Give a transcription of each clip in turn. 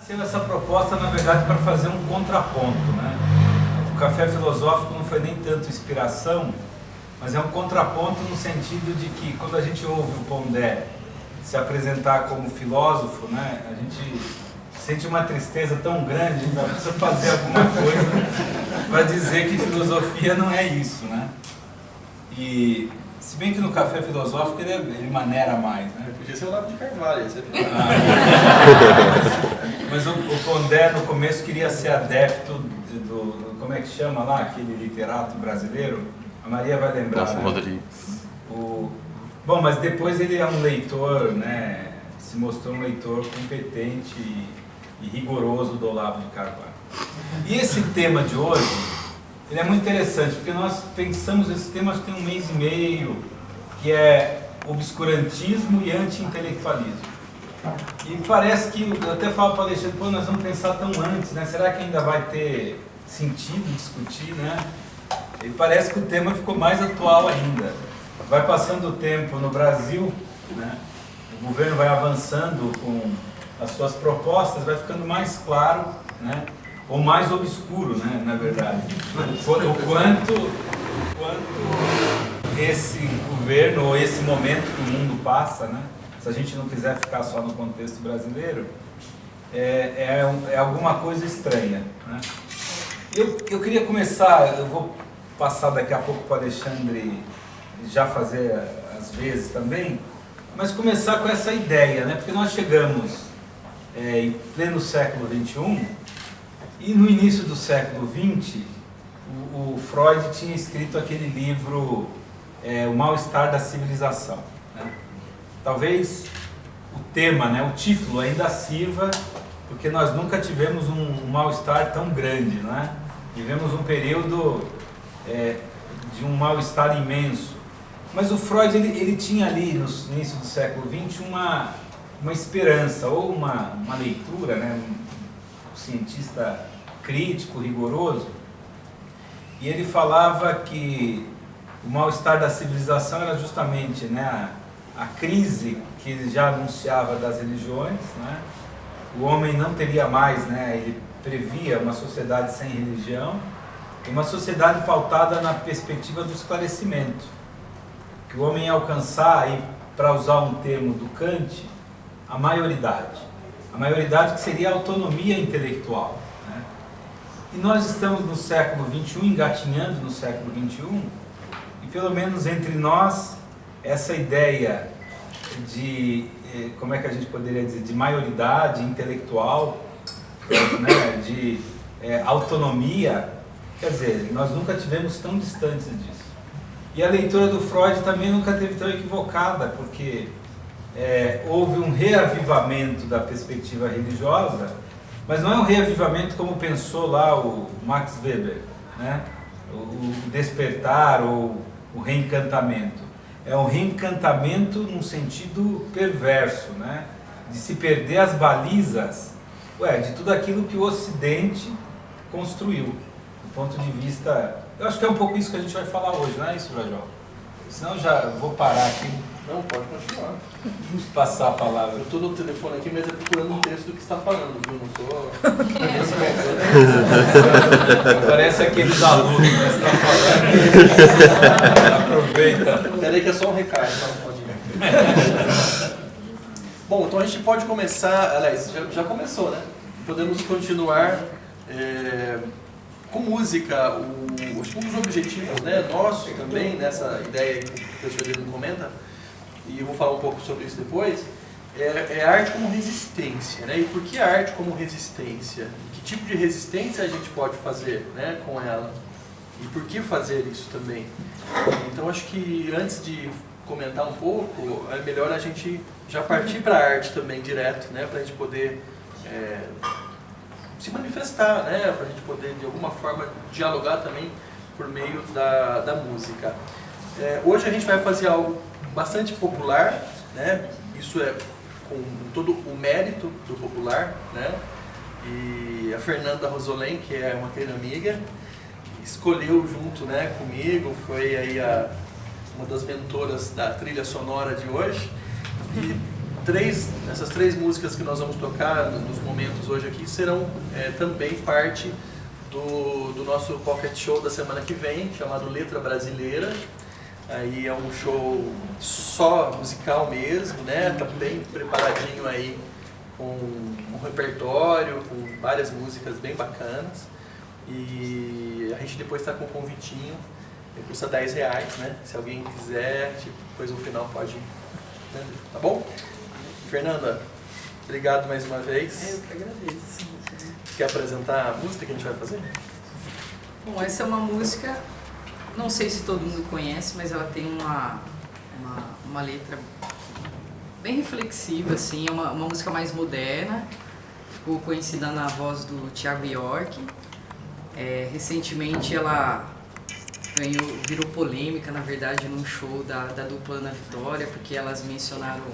Essa proposta, na verdade, para fazer um contraponto, né? O café filosófico não foi nem tanto inspiração, mas é um contraponto no sentido de que quando a gente ouve o Pondé se apresentar como filósofo, né, a gente sente uma tristeza tão grande, a gente precisa fazer alguma coisa para dizer que filosofia não é isso, né? E se bem que no café filosófico ele maneira mais, né? Podia ser o Olavo de Carvalho. Mas o Pondé no começo queria ser adepto como é que chama lá, aquele literato brasileiro? A Maria vai lembrar, né? Rodrigues. Bom, mas depois ele é um leitor, né? Se mostrou um leitor competente e rigoroso do Olavo de Carvalho. E esse tema de hoje, ele é muito interessante, porque nós pensamos esse tema, acho que tem 1 mês e meio, que é obscurantismo e anti-intelectualismo. E parece que, eu até falo para o Alexandre, pô, nós vamos pensar tão antes, né? Será que ainda vai ter sentido discutir, né? E parece que o tema ficou mais atual ainda. Vai passando o tempo no Brasil, né? O governo vai avançando com as suas propostas, vai ficando mais claro, né? Ou mais obscuro, né? Na verdade. O quanto esse governo, ou esse momento que o mundo passa, né? Se a gente não quiser ficar só no contexto brasileiro, é alguma coisa estranha, né? Eu queria começar, eu vou passar daqui a pouco para o Alexandre já fazer às vezes também, mas começar com essa ideia, né? Porque nós chegamos em pleno século XXI e no início do século XX o Freud tinha escrito aquele livro O Mal-Estar da Civilização, né? Talvez o tema, né, o título ainda sirva, porque nós nunca tivemos um mal-estar tão grande, né? Vivemos um período de um mal-estar imenso. Mas o Freud ele tinha ali no início do século XX uma esperança, ou uma leitura, né, um cientista crítico, rigoroso, e ele falava que o mal-estar da civilização era justamente, né, a crise que ele já anunciava das religiões, né? O homem não teria mais, né, ele previa uma sociedade sem religião, uma sociedade pautada na perspectiva do esclarecimento, que o homem ia alcançar, e para usar um termo do Kant, a maioridade que seria a autonomia intelectual, né? E nós estamos no século XXI, engatinhando no século XXI, e pelo menos entre nós, essa ideia de, como é que a gente poderia dizer, de maioridade intelectual, né, de autonomia, quer dizer, nós nunca tivemos tão distantes disso. E a leitura do Freud também nunca teve tão equivocada, porque houve um reavivamento da perspectiva religiosa, mas não é um reavivamento como pensou lá o Max Weber, né? O despertar ou o reencantamento. É um reencantamento num sentido perverso, né? De se perder as balizas de tudo aquilo que o Ocidente construiu, do ponto de vista... Eu acho que é um pouco isso que a gente vai falar hoje, não é isso, Rajol? Senão já vou parar aqui. Não, pode continuar. Vamos passar a palavra. Eu estou no telefone aqui, mas é procurando um texto do que está falando, viu? Não estou... Parece aqueles alunos que você está falando. Aproveita. Peraí que é só um recado, então pode ir. Bom, então a gente pode começar, aliás, já começou, né? Podemos continuar com música. Um dos objetivos, né, nosso também, nessa ideia que o professor Adriano comenta, e eu vou falar um pouco sobre isso depois, é a arte como resistência, né? E por que a arte como resistência? Que tipo de resistência a gente pode fazer, né, com ela? E por que fazer isso também? Então acho que antes de comentar um pouco, é melhor a gente já partir para a arte também direto, né, para a gente poder se manifestar, né, para a gente poder de alguma forma dialogar também por meio da música. Hoje a gente vai fazer algo bastante popular, né? Isso é com todo o mérito do popular, né? E a Fernanda Rosolém, que é uma querida amiga, escolheu junto, né, comigo, foi aí uma das mentoras da trilha sonora de hoje, e essas três músicas que nós vamos tocar nos momentos hoje aqui serão também parte do nosso Pocket Show da semana que vem, chamado Letra Brasileira. Aí é um show só musical mesmo, né? Tá bem preparadinho aí, com um repertório, com várias músicas bem bacanas. E a gente depois está com um convitinho, custa R$10, né? Se alguém quiser, depois no final pode, né? Tá bom? Fernanda, obrigado mais uma vez. Eu que agradeço. Quer apresentar a música que a gente vai fazer? Bom, essa é uma música, não sei se todo mundo conhece, mas ela tem uma letra bem reflexiva, assim, é uma música mais moderna, ficou conhecida na voz do Thiago York. Recentemente ela virou polêmica, na verdade, num show da dupla Ana Vitória, porque elas mencionaram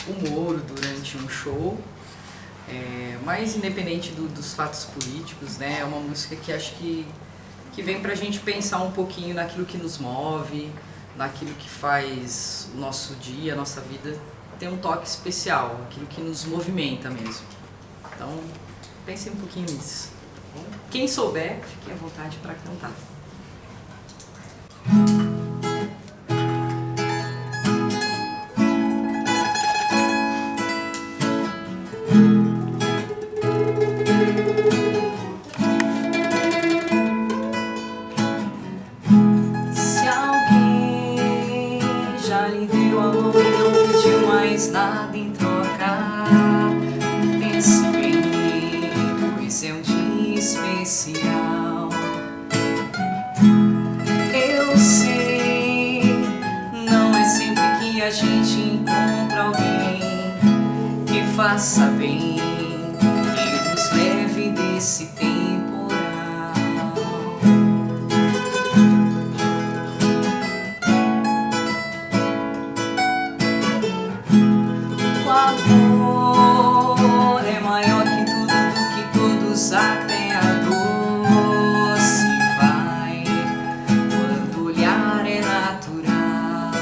o Moro durante um show. Mas independente dos fatos políticos, né, é uma música que acho que vem pra gente pensar um pouquinho naquilo que nos move, naquilo que faz o nosso dia, a nossa vida ter um toque especial, aquilo que nos movimenta mesmo. Então, pensem um pouquinho nisso. Quem souber, fiquem à vontade para cantar. Se alguém já lhe deu a mão e não pediu mais nada em troca, pense bem, pois é um dia especial. Eu sei, não é sempre que a gente encontra alguém que faça bem, que nos leve desse temporal. O amor é maior que tudo, do que todos, até a dor se vai quando o olhar é natural.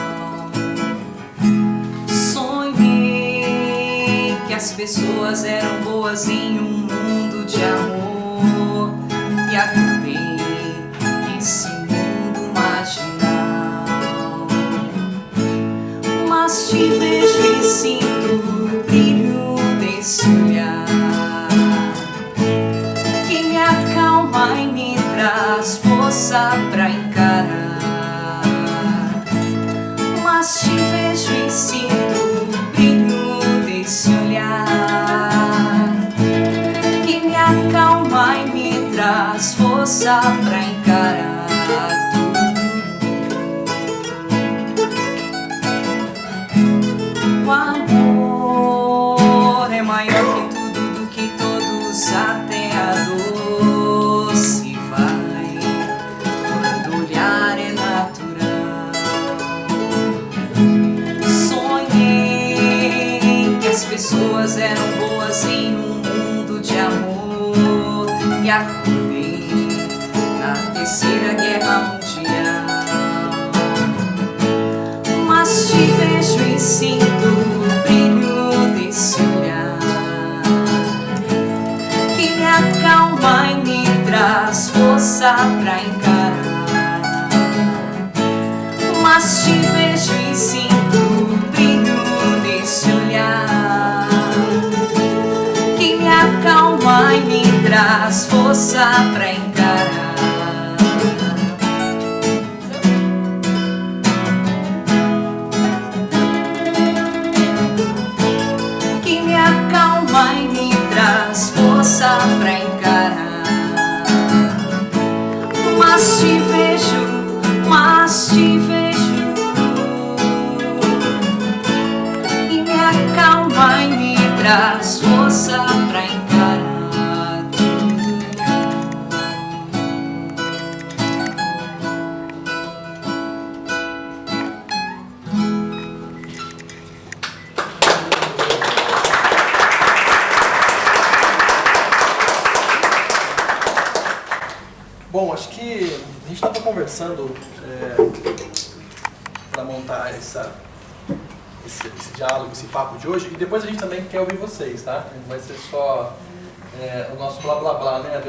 Sonhei que as pessoas eram boas em um mundo de amor e acordei nesse mundo marginal. Mas te vejo e sinto o brilho desse olhar que me acalma e me traz força pra encarar. Mas te vejo e sinto o brilho desse olhar que me acalma e me traz força pra encarar tudo. O amor é maior que tudo, do que todos, até a dor se vai quando o olhar é natural. Sonhei que as pessoas eram boas em um mundo de amor e acordei na Terceira Guerra Mundial. Mas te vejo e sinto o brilho desse olhar que me acalma e me traz força pra encarar. Mas te vejo e sinto o brilho desse olhar que me acalma e me traz força pra encarar. Que me acalma e me traz força pra encarar. Mas te vejo e me acalma e me traz força pra encarar tudo. Bom, acho que a gente estava conversando para montar esse diálogo, esse papo de hoje, e depois a gente também quer ouvir vocês, tá? Não vai ser só o nosso blá blá blá, né?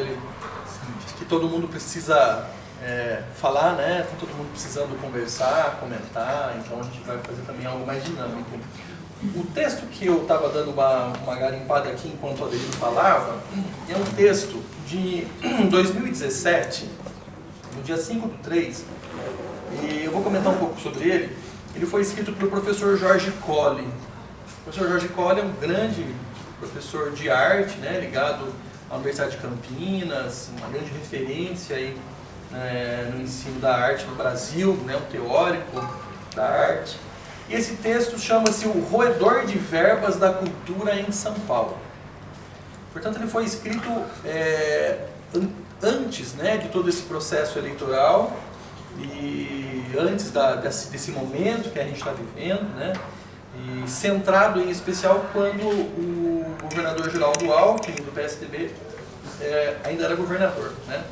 Que todo mundo precisa falar, né? Tá todo mundo precisando conversar, comentar, então a gente vai fazer também algo mais dinâmico. O texto que eu estava dando uma garimpada aqui enquanto o Adelino falava, é um texto de 2017, no dia 5/3, e eu vou comentar um pouco sobre ele. Ele foi escrito pelo professor Jorge Colli. O professor Jorge Colli é um grande professor de arte, né, ligado à Universidade de Campinas, uma grande referência aí, no ensino da arte no Brasil, né, um teórico da arte. E esse texto chama-se O Roedor de Verbas da Cultura em São Paulo. Portanto, ele foi escrito antes, né, de todo esse processo eleitoral e antes desse momento que a gente está vivendo, né, e centrado em especial quando o governador Geraldo Alckmin, do PSDB, ainda era governador, né?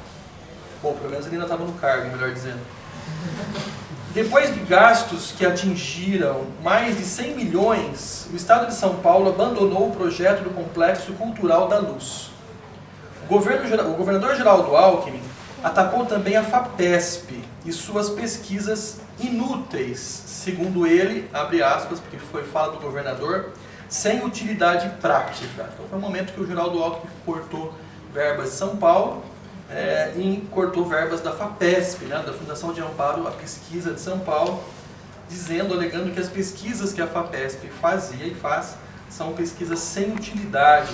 Bom, pelo menos ele ainda estava no cargo, melhor dizendo. Depois de gastos que atingiram mais de 100 milhões, o Estado de São Paulo abandonou o projeto do Complexo Cultural da Luz. O governador Geraldo Alckmin atacou também a FAPESP e suas pesquisas inúteis, segundo ele, abre aspas, porque foi fala do governador, sem utilidade prática. Então foi um momento que o Geraldo Alckmin cortou verbas de São Paulo, e cortou verbas da FAPESP, né, da Fundação de Amparo à Pesquisa de São Paulo, alegando que as pesquisas que a FAPESP fazia e faz são pesquisas sem utilidade.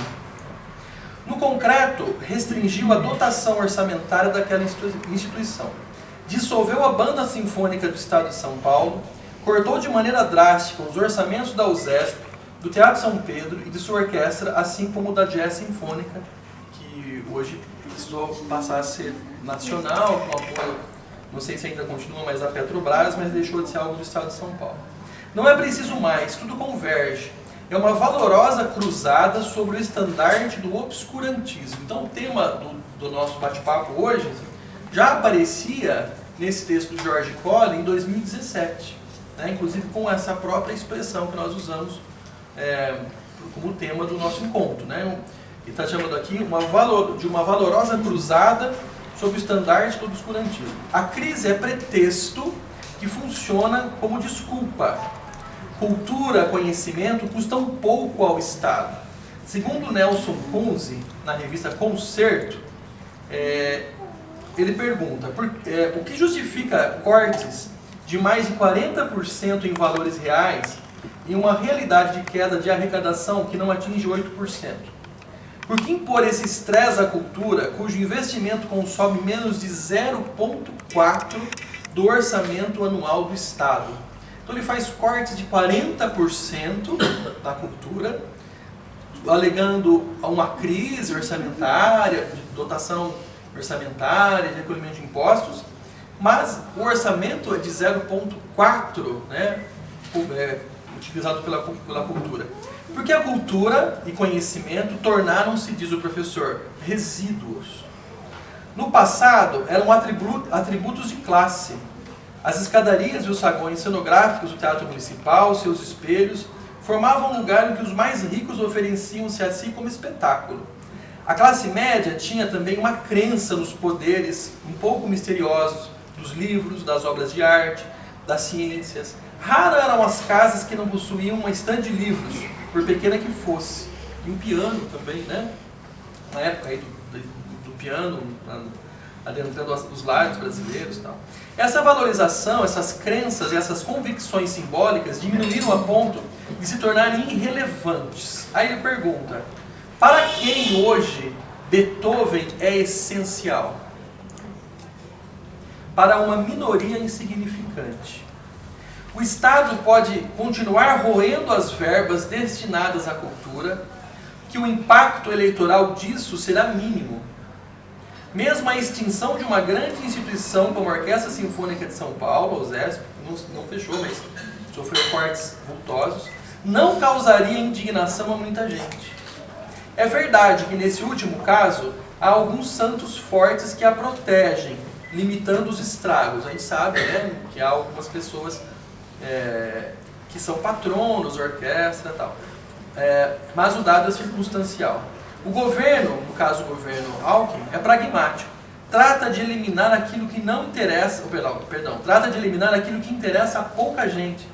No concreto, restringiu a dotação orçamentária daquela instituição, dissolveu a Banda Sinfônica do Estado de São Paulo, cortou de maneira drástica os orçamentos da USESP, do Teatro São Pedro e de sua orquestra, assim como da Jazz Sinfônica, que hoje precisou passar a ser nacional, com apoio, não sei se ainda continua, mas da Petrobras, mas deixou de ser algo do Estado de São Paulo. Não é preciso mais, tudo converge. É uma valorosa cruzada sobre o estandarte do obscurantismo. Então o tema do nosso bate-papo hoje já aparecia nesse texto do Jorge Colli em 2017, né? Inclusive com essa própria expressão que nós usamos como tema do nosso encontro, né? Ele está chamando aqui de uma valorosa cruzada sobre o estandarte do obscurantismo. A crise é pretexto que funciona como desculpa. Cultura, conhecimento custam pouco ao Estado. Segundo Nelson Kunze, na revista Concerto, ele pergunta o que justifica cortes de mais de 40% em valores reais e uma realidade de queda de arrecadação que não atinge 8%. Por que impor esse estresse à cultura, cujo investimento consome menos de 0,4% do orçamento anual do Estado? Então ele faz cortes de 40% da cultura, alegando uma crise orçamentária, de dotação orçamentária, de recolhimento de impostos, mas o orçamento é de 0,4%, né, utilizado pela cultura. Porque a cultura e conhecimento tornaram-se, diz o professor, resíduos. No passado, eram atributos de classe. As escadarias e os saguões cenográficos do Teatro Municipal, seus espelhos, formavam um lugar em que os mais ricos ofereciam-se a si como espetáculo. A classe média tinha também uma crença nos poderes um pouco misteriosos dos livros, das obras de arte, das ciências. Raras eram as casas que não possuíam uma estante de livros, por pequena que fosse. E um piano também, né? Na época aí do piano, adentrando os lares brasileiros e tal. Essa valorização, essas crenças e essas convicções simbólicas diminuíram a ponto de se tornarem irrelevantes. Aí ele pergunta, para quem hoje Beethoven é essencial? Para uma minoria insignificante. O Estado pode continuar roendo as verbas destinadas à cultura, que o impacto eleitoral disso será mínimo. Mesmo a extinção de uma grande instituição como a Orquestra Sinfônica de São Paulo, a USESP, não fechou, mas sofreu cortes vultosos, não causaria indignação a muita gente. É verdade que nesse último caso, há alguns santos fortes que a protegem, limitando os estragos. A gente sabe, né, que há algumas pessoas que são patronos, orquestra e tal. Mas o dado é circunstancial. O governo, no caso o governo Alckmin, é pragmático. Trata de eliminar aquilo que não interessa, trata de eliminar aquilo que interessa a pouca gente.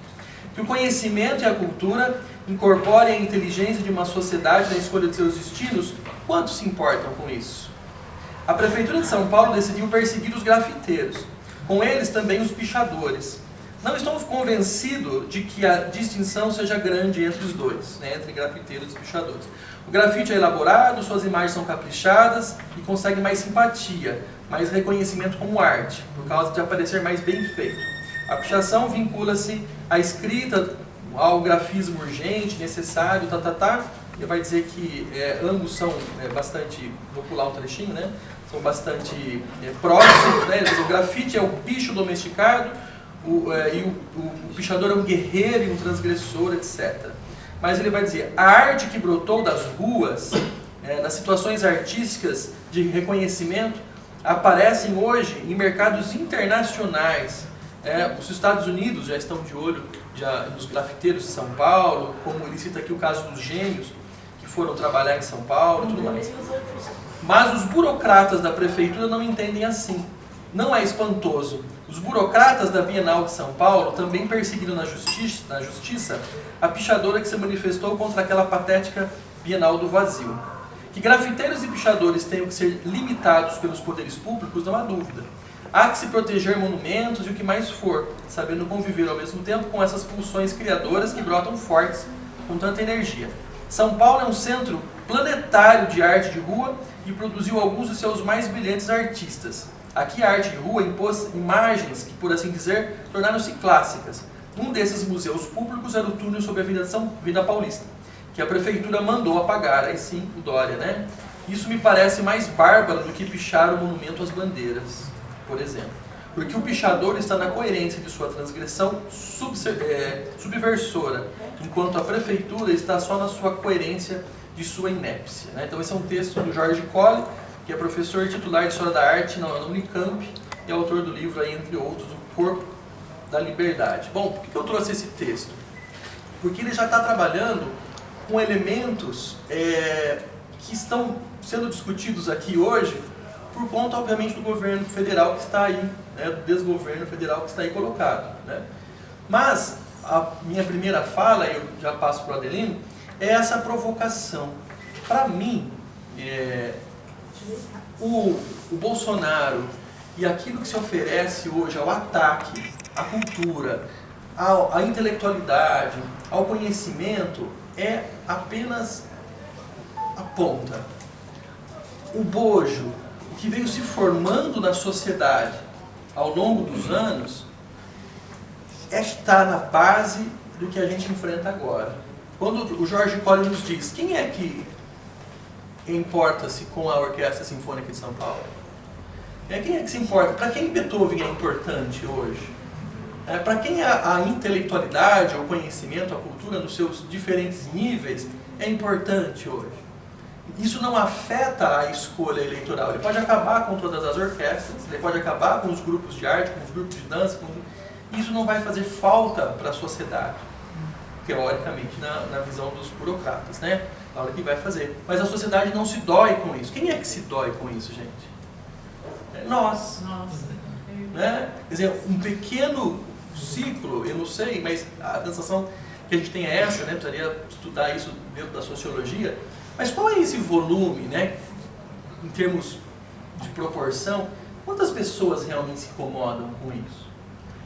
Que o conhecimento e a cultura incorporem a inteligência de uma sociedade na escolha de seus destinos. Quantos se importam com isso? A Prefeitura de São Paulo decidiu perseguir os grafiteiros, com eles também os pichadores. Não estou convencido de que a distinção seja grande entre os dois, né, entre grafiteiros e pichadores. O grafite é elaborado, suas imagens são caprichadas e consegue mais simpatia, mais reconhecimento como arte, por causa de aparecer mais bem feito. A pichação vincula-se à escrita, ao grafismo urgente, necessário, Ele vai dizer que ambos são bastante, vou pular um trechinho, né? São bastante próximos, né? O grafite é o bicho domesticado, o pichador é um guerreiro e um transgressor, etc. Mas ele vai dizer, a arte que brotou das ruas, das situações artísticas de reconhecimento, aparecem hoje em mercados internacionais. Os Estados Unidos já estão de olho nos grafiteiros de São Paulo, como ele cita aqui o caso dos gênios, que foram trabalhar em São Paulo e tudo mais. Mas os burocratas da prefeitura não entendem assim. Não é espantoso. Os burocratas da Bienal de São Paulo também perseguiram na justiça a pichadora que se manifestou contra aquela patética Bienal do Vazio. Que grafiteiros e pichadores tenham que ser limitados pelos poderes públicos, não há dúvida. Há que se proteger monumentos e o que mais for, sabendo conviver ao mesmo tempo com essas pulsões criadoras que brotam fortes com tanta energia. São Paulo é um centro planetário de arte de rua e produziu alguns de seus mais brilhantes artistas. Aqui a arte de rua impôs imagens que, por assim dizer, tornaram-se clássicas. Um desses museus públicos era o túnel sobre a Avenida Paulista, que a prefeitura mandou apagar, aí sim, o Dória, né? Isso me parece mais bárbaro do que pichar o monumento às bandeiras, por exemplo. Porque o pichador está na coerência de sua transgressão subversora, enquanto a prefeitura está só na sua coerência de sua inépcia, né? Então esse é um texto do Jorge Colli, que é professor titular de História da Arte na Unicamp e autor do livro, aí, entre outros, O Corpo da Liberdade. Bom, por que eu trouxe esse texto? Porque ele já está trabalhando com elementos que estão sendo discutidos aqui hoje por conta, obviamente, do governo federal que está aí, né, do desgoverno federal que está aí colocado, né? Mas a minha primeira fala, eu já passo para o Adelino, é essa provocação. Para mim, o Bolsonaro e aquilo que se oferece hoje ao ataque à cultura, à intelectualidade, ao conhecimento, é apenas a ponta. O bojo, o que veio se formando na sociedade ao longo dos anos, está na base do que a gente enfrenta agora. Quando o Jorge Colli nos diz, quem é que importa-se com a Orquestra Sinfônica de São Paulo? Quem é que se importa? Para quem Beethoven é importante hoje? Para quem a intelectualidade, o conhecimento, a cultura, nos seus diferentes níveis, é importante hoje? Isso não afeta a escolha eleitoral. Ele pode acabar com todas as orquestras, ele pode acabar com os grupos de arte, com os grupos de dança. Isso não vai fazer falta para a sociedade, teoricamente, na visão dos burocratas, né? Na hora que vai fazer. Mas a sociedade não se dói com isso. Quem é que se dói com isso, gente? Nós. Né? Quer dizer, um pequeno ciclo, eu não sei, mas a sensação que a gente tem é essa, né? Precisaria estudar isso dentro da sociologia. Mas qual é esse volume, né? Em termos de proporção, quantas pessoas realmente se incomodam com isso?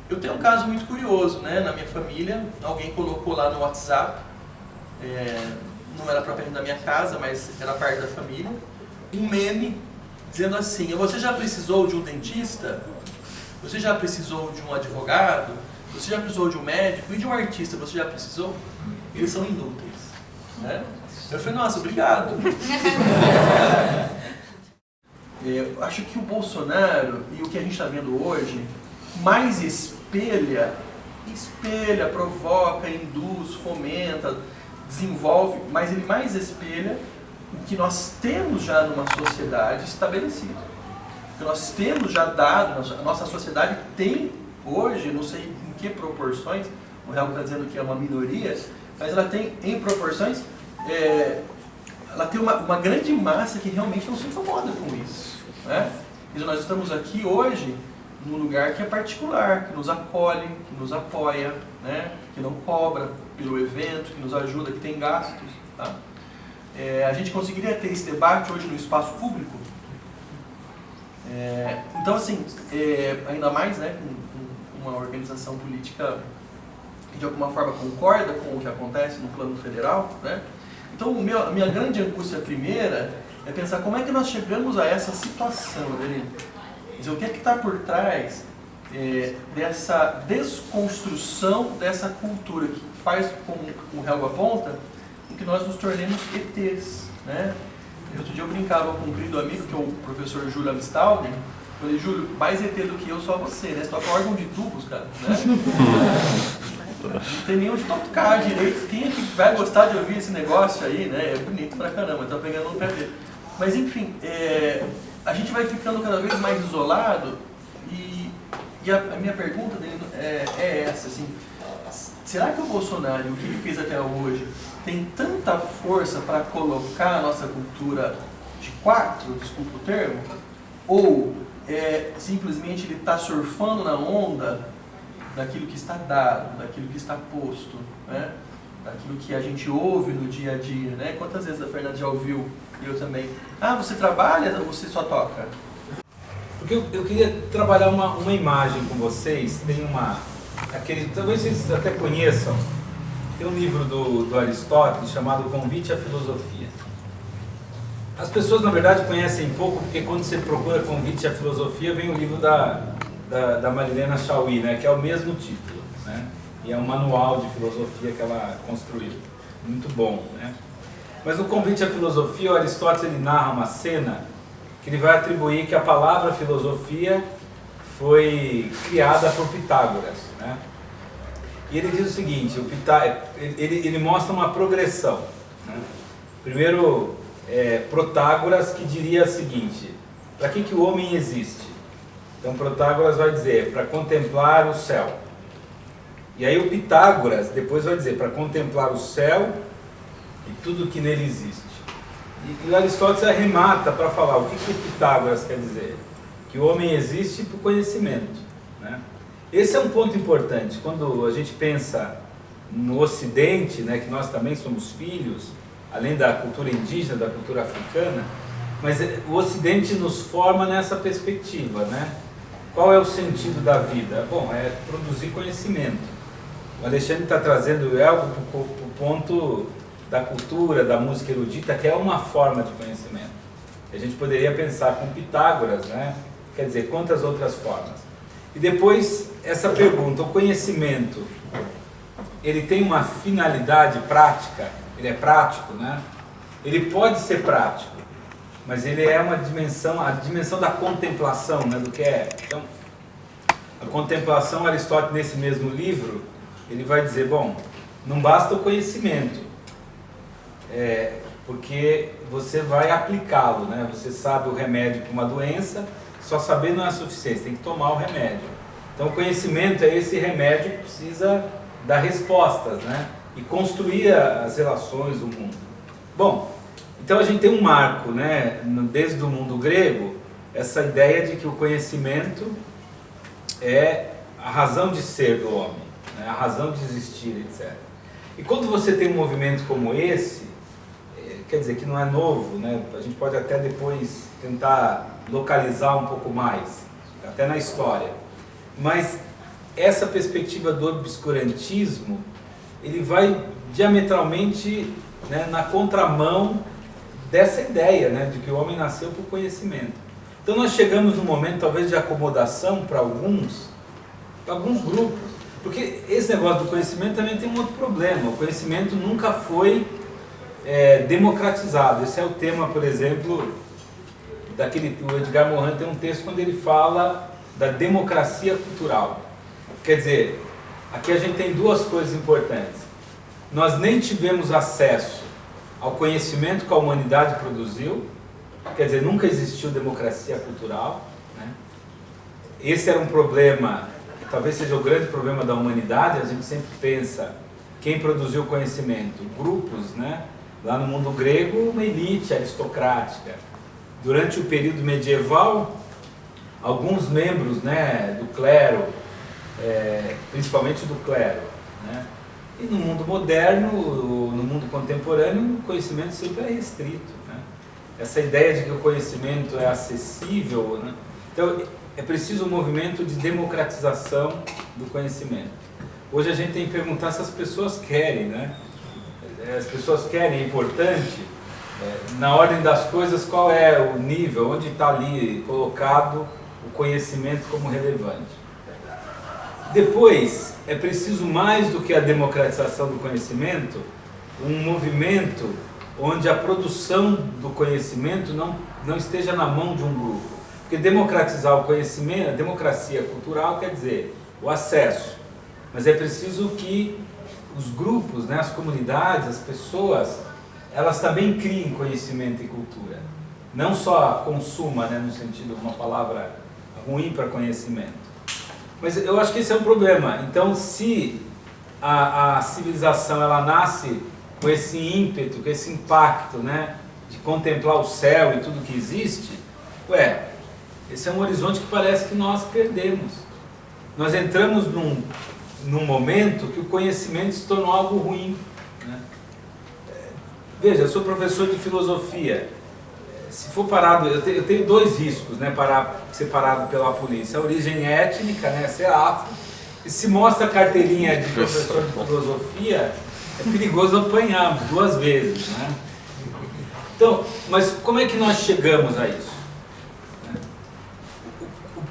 Eu tenho um caso muito curioso, né? Na minha família, alguém colocou lá no WhatsApp, não era propriamente da minha casa, mas era parte da família, um meme dizendo assim: você já precisou de um dentista? Você já precisou de um advogado? Você já precisou de um médico? E de um artista, você já precisou? Eles são inúteis, né? Eu falei, nossa, obrigado. Eu acho que o Bolsonaro e o que a gente está vendo hoje mais espelha, provoca, induz, fomenta, desenvolve, mas ele mais espelha o que nós temos já numa sociedade estabelecida. O que nós temos já dado, a nossa sociedade tem hoje, não sei em que proporções, o Helga está dizendo que é uma minoria, mas ela tem, em proporções, ela tem uma grande massa que realmente não se incomoda com isso, né? Nós estamos aqui hoje num lugar que é particular, que nos acolhe, que nos apoia, né? Que não cobra pelo evento, que nos ajuda, que tem gastos. Tá? A gente conseguiria ter esse debate hoje no espaço público? Então, assim, ainda mais, né, com uma organização política que de alguma forma concorda com o que acontece no plano federal, né? Então, a minha grande angústia primeira é pensar como é que nós chegamos a essa situação, né? O que é que está por trás dessa desconstrução dessa cultura que faz, como o Helga aponta, com que nós nos tornemos ETs, né? Outro dia eu brincava com um querido amigo, que é o professor Júlio Amistalden. Eu falei, Júlio, mais ET do que eu, só você, né? Você toca órgão de tubos, cara, né? Não tem nem onde tocar direito. Quem é que vai gostar de ouvir esse negócio aí, né? É bonito pra caramba, tá pegando no pé dele. Mas enfim, a gente vai ficando cada vez mais isolado e a minha pergunta dele é essa, assim, será que o Bolsonaro, o que ele fez até hoje, tem tanta força para colocar a nossa cultura de quatro, desculpa o termo, ou simplesmente ele está surfando na onda daquilo que está dado, daquilo que está posto, né? Daquilo que a gente ouve no dia a dia, né? Quantas vezes a Fernanda já ouviu, e eu também, você trabalha ou você só toca? Porque eu queria trabalhar uma imagem com vocês, tem talvez vocês até conheçam, tem um livro do Aristóteles chamado Convite à Filosofia. As pessoas, na verdade, conhecem pouco, porque quando você procura Convite à Filosofia, vem o livro da Marilena Chauí, né, que é o mesmo título, né, e é um manual de filosofia que ela construiu. Muito bom, né? Mas no Convite à Filosofia, o Aristóteles ele narra uma cena que ele vai atribuir que a palavra filosofia foi criada por Pitágoras, né? E ele diz o seguinte, ele mostra uma progressão, né? Primeiro, Protágoras, que diria o seguinte, para que o homem existe? Então Protágoras vai dizer, para contemplar o céu. E aí o Pitágoras depois vai dizer, para contemplar o céu e tudo que nele existe. E o Aristóteles arremata para falar o que Pitágoras quer dizer? Que o homem existe por conhecimento, né? Esse é um ponto importante. Quando a gente pensa no Ocidente, né, que nós também somos filhos, além da cultura indígena, da cultura africana, mas o Ocidente nos forma nessa perspectiva, né? Qual é o sentido da vida? Bom, é produzir conhecimento. O Alexandre está trazendo algo para o ponto da cultura, da música erudita, que é uma forma de conhecimento. A gente poderia pensar com Pitágoras, né? Quer dizer, quantas outras formas? E depois, essa pergunta, o conhecimento, ele tem uma finalidade prática? Ele é prático, né? Ele pode ser prático, mas ele é uma dimensão, a dimensão da contemplação, né? Do que é. Então, a contemplação, Aristóteles, nesse mesmo livro, ele vai dizer, bom, não basta o conhecimento, porque você vai aplicá-lo, né? Você sabe o remédio para uma doença, só saber não é suficiente, tem que tomar o remédio. Então o conhecimento é esse remédio que precisa dar respostas, né? E construir as relações do mundo. Bom, então a gente tem um marco, né? Desde o mundo grego, essa ideia de que o conhecimento é a razão de ser do homem, né? A razão de existir, etc. E quando você tem um movimento como esse, quer dizer que não é novo, né? A gente pode até depois tentar localizar um pouco mais, até na história. Mas essa perspectiva do obscurantismo, ele vai diametralmente, né, na contramão dessa ideia, né, de que o homem nasceu por conhecimento. Então nós chegamos num momento talvez de acomodação para alguns grupos, porque esse negócio do conhecimento também tem um outro problema. O conhecimento nunca foi democratizado. Esse é o tema, por exemplo, o Edgar Morin tem um texto quando ele fala da democracia cultural. Quer dizer, aqui a gente tem duas coisas importantes. Nós nem tivemos acesso ao conhecimento que a humanidade produziu, quer dizer, nunca existiu democracia cultural, né? Esse era um problema talvez seja o grande problema da humanidade, a gente sempre pensa, quem produziu o conhecimento? Grupos, né? Lá no mundo grego, uma elite aristocrática. Durante o período medieval, alguns membros, né, do clero, principalmente do clero, né? E no mundo moderno, no mundo contemporâneo, o conhecimento sempre é restrito, né? Essa ideia de que o conhecimento é acessível, né? Então, é preciso um movimento de democratização do conhecimento. Hoje a gente tem que perguntar se as pessoas querem, né? As pessoas querem, é importante, na ordem das coisas, qual é o nível, onde está ali colocado o conhecimento como relevante. Depois, é preciso mais do que a democratização do conhecimento, um movimento onde a produção do conhecimento não esteja na mão de um grupo. Porque democratizar o conhecimento, a democracia cultural quer dizer o acesso, mas é preciso que os grupos, né, as comunidades, as pessoas, elas também criem conhecimento e cultura. Não só consuma, né, no sentido de uma palavra ruim para conhecimento. Mas eu acho que esse é um problema. Então, se a civilização ela nasce com esse ímpeto, com esse impacto, né, de contemplar o céu e tudo que existe, esse é um horizonte que parece que nós perdemos. Nós entramos num momento que o conhecimento se tornou algo ruim, né? Veja, eu sou professor de filosofia. Se for parado, eu tenho dois riscos, né, separado pela polícia. A origem étnica, né, ser afro, e se mostra a carteirinha de professor de filosofia, é perigoso apanhar 2 vezes, né? Então, mas como é que nós chegamos a isso?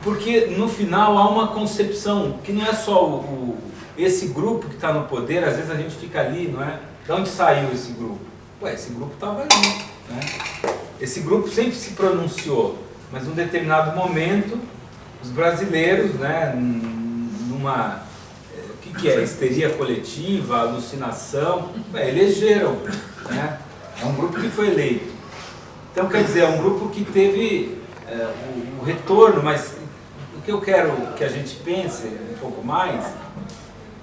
Porque no final há uma concepção que não é só esse grupo que está no poder, às vezes a gente fica ali, não é? De onde saiu esse grupo? Esse grupo estava ali, né? Esse grupo sempre se pronunciou, mas num determinado momento, os brasileiros, né, numa, o que é? Histeria coletiva, alucinação, elegeram, né? É um grupo que foi eleito. Então, quer dizer, é um grupo que teve o retorno, mas o que eu quero que a gente pense um pouco mais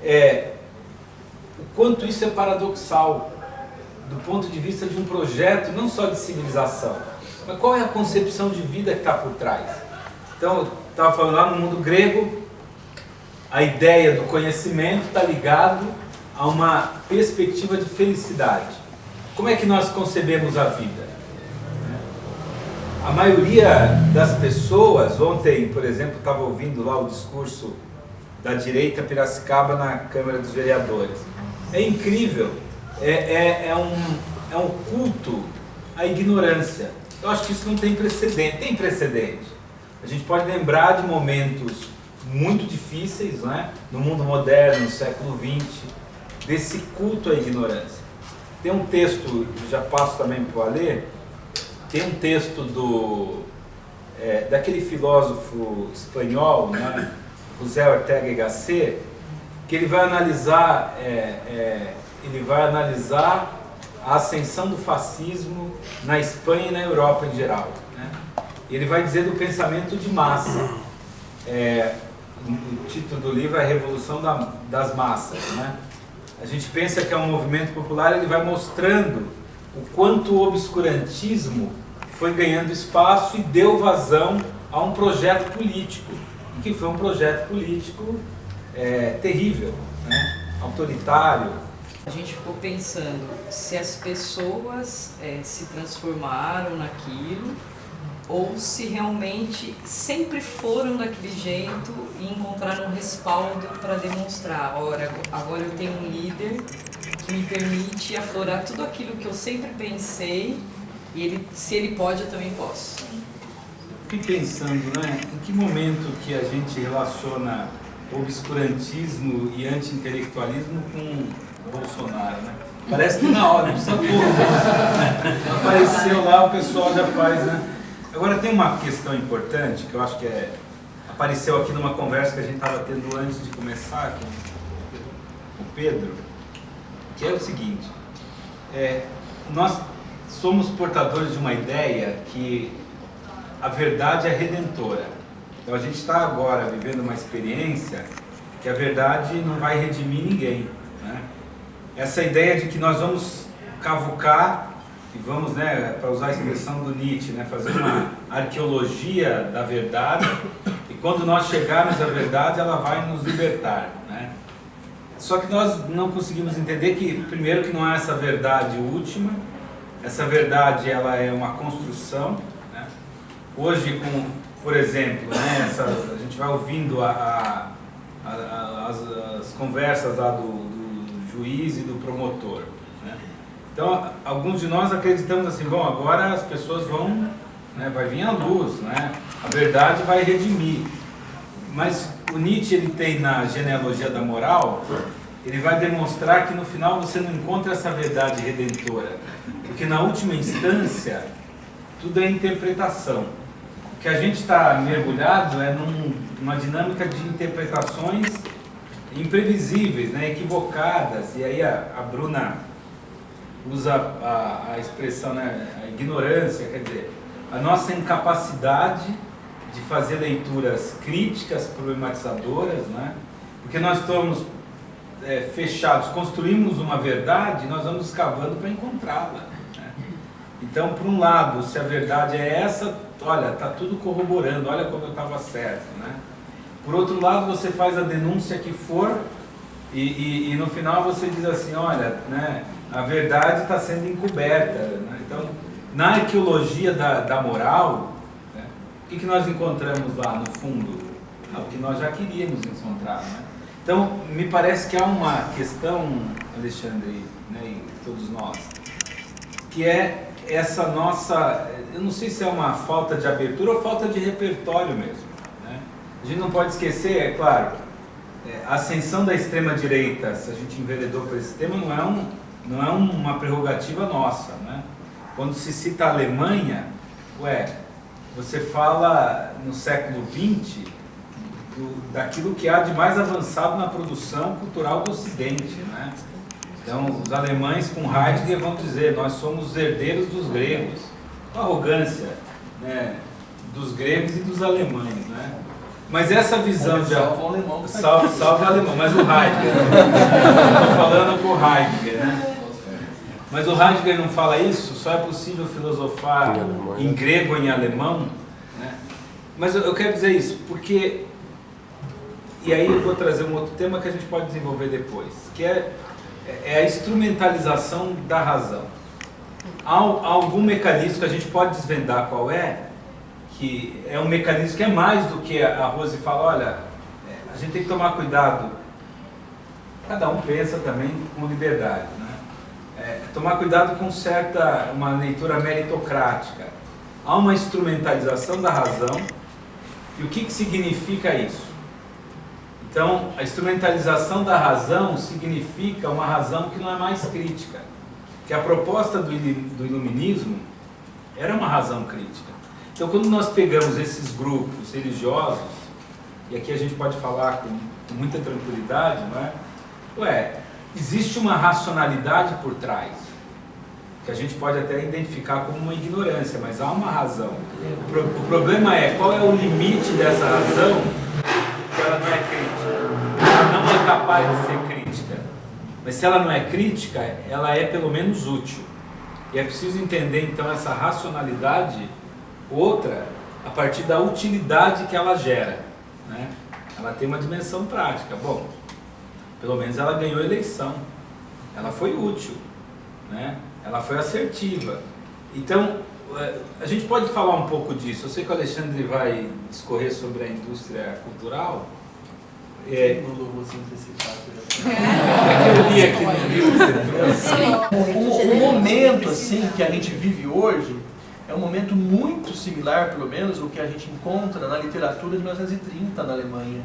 é o quanto isso é paradoxal do ponto de vista de um projeto não só de civilização, mas qual é a concepção de vida que está por trás. Então, eu estava falando lá no mundo grego, a ideia do conhecimento está ligado a uma perspectiva de felicidade. Como é que nós concebemos a vida? A maioria das pessoas, ontem, por exemplo, estava ouvindo lá o discurso da direita Piracicaba na Câmara dos Vereadores. É incrível, é um culto à ignorância. Eu acho que isso não tem precedente. Tem precedente. A gente pode lembrar de momentos muito difíceis, né, no mundo moderno, no século XX, desse culto à ignorância. Tem um texto, já passo também para o Alê, tem um texto daquele filósofo espanhol, né, José Ortega y Gasset, que ele vai analisar a ascensão do fascismo na Espanha e na Europa em geral, né? Ele vai dizer do pensamento de massa. O título do livro é A Revolução das Massas, né? A gente pensa que é um movimento popular, ele vai mostrando o quanto o obscurantismo foi ganhando espaço e deu vazão a um projeto político, que foi um projeto político terrível, né? Autoritário. A gente ficou pensando se as pessoas se transformaram naquilo ou se realmente sempre foram daquele jeito e encontraram um respaldo para demonstrar, agora eu tenho um líder que me permite aflorar tudo aquilo que eu sempre pensei e se ele pode, eu também posso. Fiquei pensando, né, em que momento que a gente relaciona obscurantismo e anti-intelectualismo com Bolsonaro, né? Parece que na hora, precisa pouco. Apareceu lá, o pessoal já faz, né? Agora tem uma questão importante que eu acho que apareceu aqui numa conversa que a gente estava tendo antes de começar com o Pedro, que é o seguinte: nós somos portadores de uma ideia que a verdade é redentora. Então a gente está agora vivendo uma experiência que a verdade não vai redimir ninguém, né? Essa ideia de que nós vamos cavucar e vamos, né, para usar a expressão do Nietzsche, né, fazer uma arqueologia da verdade, e quando nós chegarmos à verdade, ela vai nos libertar, né? Só que nós não conseguimos entender que, primeiro, que não é essa verdade última. Essa verdade, ela é uma construção, né? Hoje, por exemplo, né, a gente vai ouvindo as conversas lá do juiz e do promotor, né? Então, alguns de nós acreditamos assim, bom, agora as pessoas vão, né, vai vir a luz, né? A verdade vai redimir. Mas o Nietzsche, ele tem na genealogia da moral, ele vai demonstrar que no final você não encontra essa verdade redentora, porque na última instância tudo é interpretação. O que a gente está mergulhado é numa dinâmica de interpretações imprevisíveis, né, equivocadas, e aí a Bruna usa a expressão, né, a ignorância, quer dizer, a nossa incapacidade de fazer leituras críticas, problematizadoras, né, porque nós estamos fechados, construímos uma verdade, nós vamos escavando para encontrá-la, né? Então, por um lado, se a verdade é essa, olha, está tudo corroborando, olha como eu estava certo, né? Por outro lado, você faz a denúncia que for e no final você diz assim, olha, né, a verdade está sendo encoberta, né? Então, na arqueologia da moral, né, o que nós encontramos lá no fundo? É o que nós já queríamos encontrar, né? Então, me parece que há uma questão, Alexandre, né, e todos nós, que é essa nossa, eu não sei se é uma falta de abertura ou falta de repertório mesmo, né? A gente não pode esquecer, é claro, a ascensão da extrema-direita, se a gente enveredou por esse tema, não é uma prerrogativa nossa, né? Quando se cita a Alemanha, você fala no século XX, daquilo que há de mais avançado na produção cultural do Ocidente, né? Então, os alemães com Heidegger vão dizer, nós somos os herdeiros dos gregos, com arrogância, né, dos gregos e dos alemães, né? Mas essa visão de... Salva o alemão. Salva o alemão, mas o Heidegger, estou falando com o Heidegger, né? Mas o Heidegger não fala isso, só é possível filosofar em grego ou em alemão, né? Mas eu quero dizer isso, porque... E aí eu vou trazer um outro tema que a gente pode desenvolver depois, que é a instrumentalização da razão. Há algum mecanismo que a gente pode desvendar qual é, que é um mecanismo que é mais do que a Rose fala, olha, a gente tem que tomar cuidado, cada um pensa também com liberdade, né? Tomar cuidado com uma leitura meritocrática. Há uma instrumentalização da razão, e o que significa isso? Então, a instrumentalização da razão significa uma razão que não é mais crítica. Que a proposta do iluminismo era uma razão crítica. Então, quando nós pegamos esses grupos religiosos, e aqui a gente pode falar com muita tranquilidade, não é? Existe uma racionalidade por trás, que a gente pode até identificar como uma ignorância, mas há uma razão. O problema é, qual é o limite dessa razão que ela não é crítica? Ela não é capaz de ser crítica. Mas se ela não é crítica, ela é pelo menos útil. E é preciso entender então essa racionalidade, outra, a partir da utilidade que ela gera, né? Ela tem uma dimensão prática. Bom, pelo menos ela ganhou eleição. Ela foi útil, né? Ela foi assertiva. Então, a gente pode falar um pouco disso. Eu sei que o Alexandre vai discorrer sobre a indústria cultural. O momento assim, que a gente vive hoje é um momento muito similar, pelo menos, ao que a gente encontra na literatura de 1930 na Alemanha.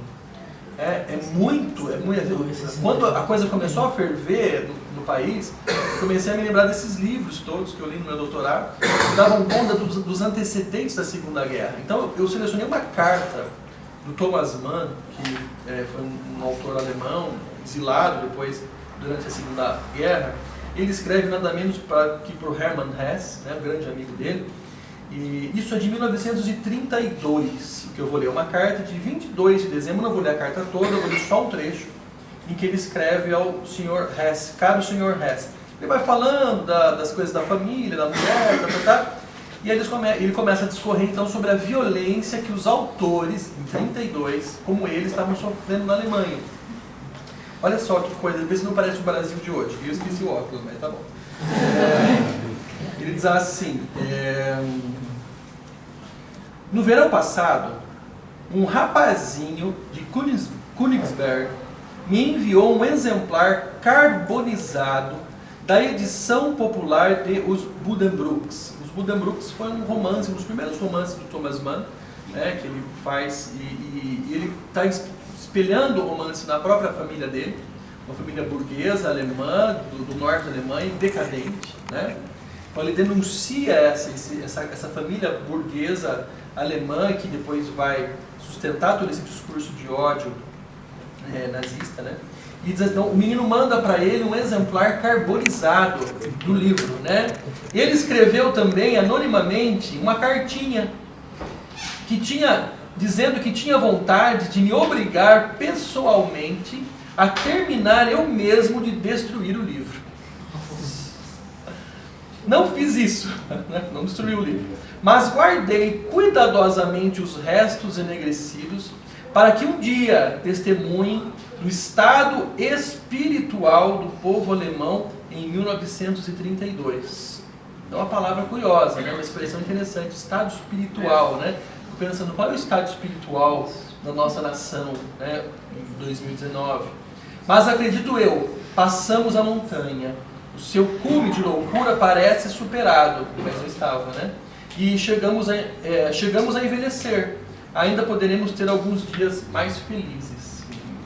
Quando a coisa começou a ferver no país, eu comecei a me lembrar desses livros todos que eu li no meu doutorado, que davam conta dos antecedentes da Segunda Guerra. Então, eu selecionei uma carta do Thomas Mann, que foi um autor alemão, exilado depois, durante a Segunda Guerra. Ele escreve nada menos que para o Hermann Hesse, né, o grande amigo dele, E isso é de 1932, que eu vou ler. Uma carta de 22 de dezembro, não vou ler a carta toda, eu vou ler só um trecho, em que ele escreve ao Sr. Hess, caro Sr. Hess. Ele vai falando das coisas da família, da mulher, e aí ele começa a discorrer então sobre a violência que os autores, em 32, como ele, estavam sofrendo na Alemanha. Olha só que coisa, vê se não parece o Brasil de hoje. Eu esqueci o óculos, mas tá bom. Ele diz assim, no verão passado, um rapazinho de Königsberg me enviou um exemplar carbonizado da edição popular de Os Buddenbrooks. Os Buddenbrooks foi um romance, um dos primeiros romances do Thomas Mann, né, que ele faz, e ele está espelhando o romance na própria família dele, uma família burguesa, alemã, do norte da Alemanha, decadente, né? Então ele denuncia essa família burguesa alemã que depois vai sustentar todo esse discurso de ódio nazista, né? E diz, então, o menino manda para ele um exemplar carbonizado do livro, né? Ele escreveu também anonimamente uma cartinha dizendo que tinha vontade de me obrigar pessoalmente a terminar eu mesmo de destruir o livro. Não fiz isso, não destruí o livro, mas guardei cuidadosamente os restos enegrecidos para que um dia testemunhem do estado espiritual do povo alemão em 1932. É uma palavra curiosa, né? Uma expressão interessante, estado espiritual, né? Estou pensando, qual é o estado espiritual da nossa nação, né, em 2019? Mas acredito eu, passamos a montanha, o seu cume de loucura parece superado, mas não estava, né? E chegamos a envelhecer, ainda poderemos ter alguns dias mais felizes.